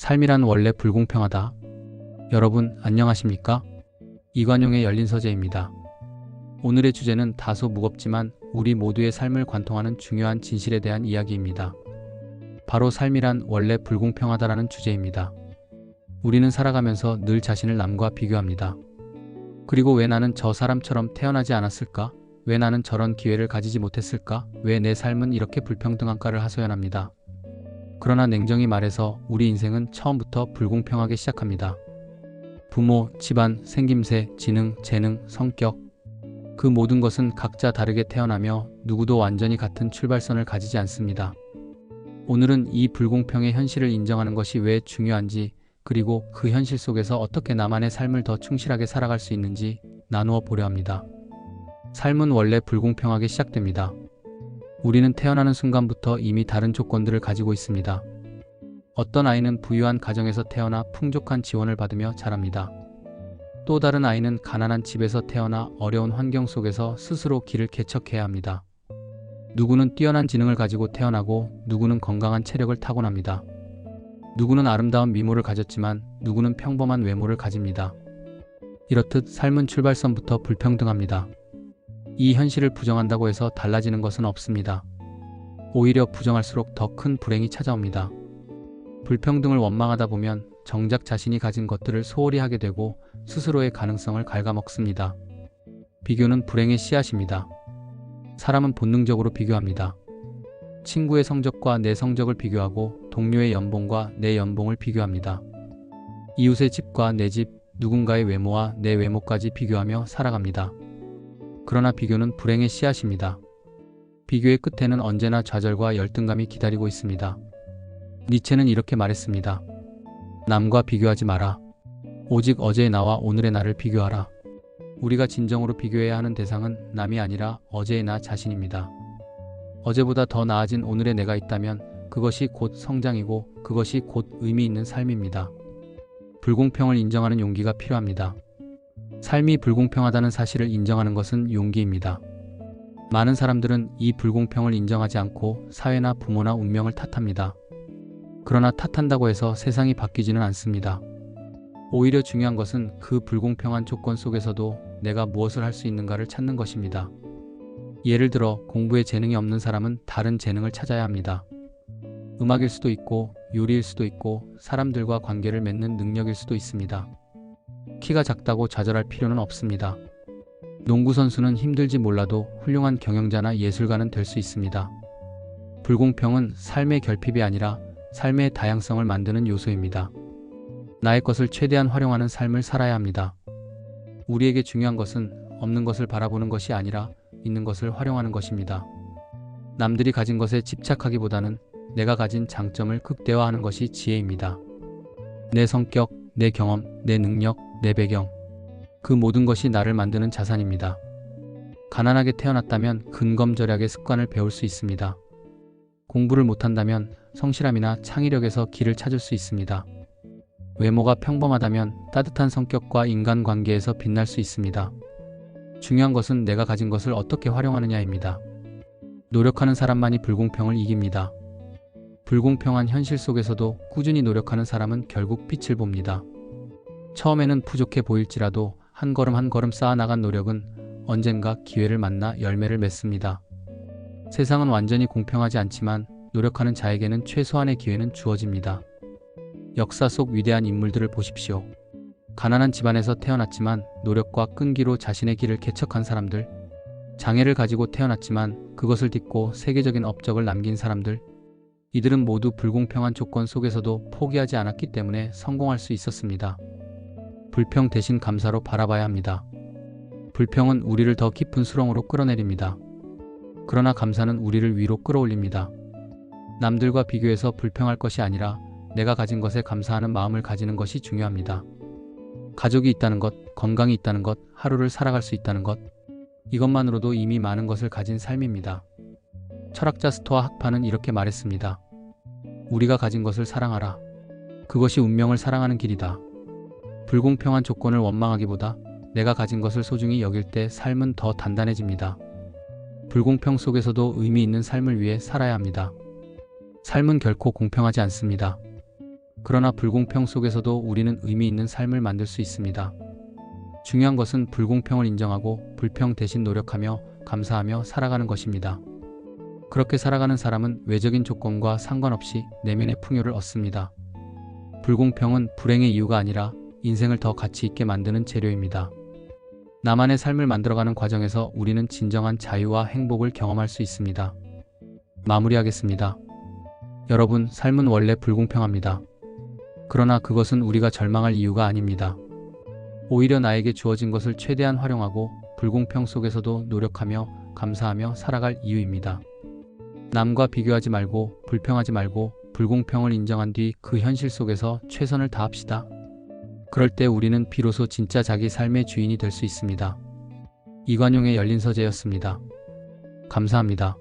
삶이란 원래 불공평하다. 여러분, 안녕하십니까? 이관용의 열린 서재입니다. 오늘의 주제는 다소 무겁지만 우리 모두의 삶을 관통하는 중요한 진실에 대한 이야기입니다. 바로 삶이란 원래 불공평하다라는 주제입니다. 우리는 살아가면서 늘 자신을 남과 비교합니다. 그리고 왜 나는 저 사람처럼 태어나지 않았을까? 왜 나는 저런 기회를 가지지 못했을까? 왜 내 삶은 이렇게 불평등한가를 하소연합니다. 그러나 냉정히 말해서 우리 인생은 처음부터 불공평하게 시작합니다. 부모, 집안, 생김새, 지능, 재능, 성격, 그 모든 것은 각자 다르게 태어나며 누구도 완전히 같은 출발선을 가지지 않습니다. 오늘은 이 불공평의 현실을 인정하는 것이 왜 중요한지, 그리고 그 현실 속에서 어떻게 나만의 삶을 더 충실하게 살아갈 수 있는지 나누어 보려 합니다. 삶은 원래 불공평하게 시작됩니다. 우리는 태어나는 순간부터 이미 다른 조건들을 가지고 있습니다. 어떤 아이는 부유한 가정에서 태어나 풍족한 지원을 받으며 자랍니다. 또 다른 아이는 가난한 집에서 태어나 어려운 환경 속에서 스스로 길을 개척해야 합니다. 누구는 뛰어난 지능을 가지고 태어나고 누구는 건강한 체력을 타고납니다. 누구는 아름다운 미모를 가졌지만 누구는 평범한 외모를 가집니다. 이렇듯 삶은 출발선부터 불평등합니다. 이 현실을 부정한다고 해서 달라지는 것은 없습니다. 오히려 부정할수록 더 큰 불행이 찾아옵니다. 불평등을 원망하다 보면 정작 자신이 가진 것들을 소홀히 하게 되고 스스로의 가능성을 갉아먹습니다. 비교는 불행의 씨앗입니다. 사람은 본능적으로 비교합니다. 친구의 성적과 내 성적을 비교하고 동료의 연봉과 내 연봉을 비교합니다. 이웃의 집과 내 집, 누군가의 외모와 내 외모까지 비교하며 살아갑니다. 그러나 비교는 불행의 씨앗입니다. 비교의 끝에는 언제나 좌절과 열등감이 기다리고 있습니다. 니체는 이렇게 말했습니다. 남과 비교하지 마라. 오직 어제의 나와 오늘의 나를 비교하라. 우리가 진정으로 비교해야 하는 대상은 남이 아니라 어제의 나 자신입니다. 어제보다 더 나아진 오늘의 내가 있다면 그것이 곧 성장이고 그것이 곧 의미 있는 삶입니다. 불공평을 인정하는 용기가 필요합니다. 삶이 불공평하다는 사실을 인정하는 것은 용기입니다. 많은 사람들은 이 불공평을 인정하지 않고 사회나 부모나 운명을 탓합니다. 그러나 탓한다고 해서 세상이 바뀌지는 않습니다. 오히려 중요한 것은 그 불공평한 조건 속에서도 내가 무엇을 할 수 있는가를 찾는 것입니다. 예를 들어 공부에 재능이 없는 사람은 다른 재능을 찾아야 합니다. 음악일 수도 있고 요리일 수도 있고 사람들과 관계를 맺는 능력일 수도 있습니다. 키가 작다고 좌절할 필요는 없습니다. 농구 선수는 힘들지 몰라도 훌륭한 경영자나 예술가는 될 수 있습니다. 불공평은 삶의 결핍이 아니라 삶의 다양성을 만드는 요소입니다. 나의 것을 최대한 활용하는 삶을 살아야 합니다. 우리에게 중요한 것은 없는 것을 바라보는 것이 아니라 있는 것을 활용하는 것입니다. 남들이 가진 것에 집착하기보다는 내가 가진 장점을 극대화하는 것이 지혜입니다. 내 성격, 내 경험, 내 능력, 내 배경, 그 모든 것이 나를 만드는 자산입니다. 가난하게 태어났다면 근검절약의 습관을 배울 수 있습니다. 공부를 못한다면 성실함이나 창의력에서 길을 찾을 수 있습니다. 외모가 평범하다면 따뜻한 성격과 인간관계에서 빛날 수 있습니다. 중요한 것은 내가 가진 것을 어떻게 활용하느냐입니다. 노력하는 사람만이 불공평을 이깁니다. 불공평한 현실 속에서도 꾸준히 노력하는 사람은 결국 빛을 봅니다. 처음에는 부족해 보일지라도 한 걸음 한 걸음 쌓아나간 노력은 언젠가 기회를 만나 열매를 맺습니다. 세상은 완전히 공평하지 않지만 노력하는 자에게는 최소한의 기회는 주어집니다. 역사 속 위대한 인물들을 보십시오. 가난한 집안에서 태어났지만 노력과 끈기로 자신의 길을 개척한 사람들, 장애를 가지고 태어났지만 그것을 딛고 세계적인 업적을 남긴 사람들, 이들은 모두 불공평한 조건 속에서도 포기하지 않았기 때문에 성공할 수 있었습니다. 불평 대신 감사로 바라봐야 합니다. 불평은 우리를 더 깊은 수렁으로 끌어내립니다. 그러나 감사는 우리를 위로 끌어올립니다. 남들과 비교해서 불평할 것이 아니라 내가 가진 것에 감사하는 마음을 가지는 것이 중요합니다. 가족이 있다는 것, 건강이 있다는 것, 하루를 살아갈 수 있다는 것, 이것만으로도 이미 많은 것을 가진 삶입니다. 철학자 스토아 학파는 이렇게 말했습니다. 우리가 가진 것을 사랑하라. 그것이 운명을 사랑하는 길이다. 불공평한 조건을 원망하기보다 내가 가진 것을 소중히 여길 때 삶은 더 단단해집니다. 불공평 속에서도 의미 있는 삶을 위해 살아야 합니다. 삶은 결코 공평하지 않습니다. 그러나 불공평 속에서도 우리는 의미 있는 삶을 만들 수 있습니다. 중요한 것은 불공평을 인정하고 불평 대신 노력하며 감사하며 살아가는 것입니다. 그렇게 살아가는 사람은 외적인 조건과 상관없이 내면의 풍요를 얻습니다. 불공평은 불행의 이유가 아니라 인생을 더 가치 있게 만드는 재료입니다. 나만의 삶을 만들어가는 과정에서 우리는 진정한 자유와 행복을 경험할 수 있습니다. 마무리하겠습니다. 여러분, 삶은 원래 불공평합니다. 그러나 그것은 우리가 절망할 이유가 아닙니다. 오히려 나에게 주어진 것을 최대한 활용하고 불공평 속에서도 노력하며 감사하며 살아갈 이유입니다. 남과 비교하지 말고 불평하지 말고 불공평을 인정한 뒤 그 현실 속에서 최선을 다합시다. 그럴 때 우리는 비로소 진짜 자기 삶의 주인이 될 수 있습니다. 이관용의 열린 서재였습니다. 감사합니다.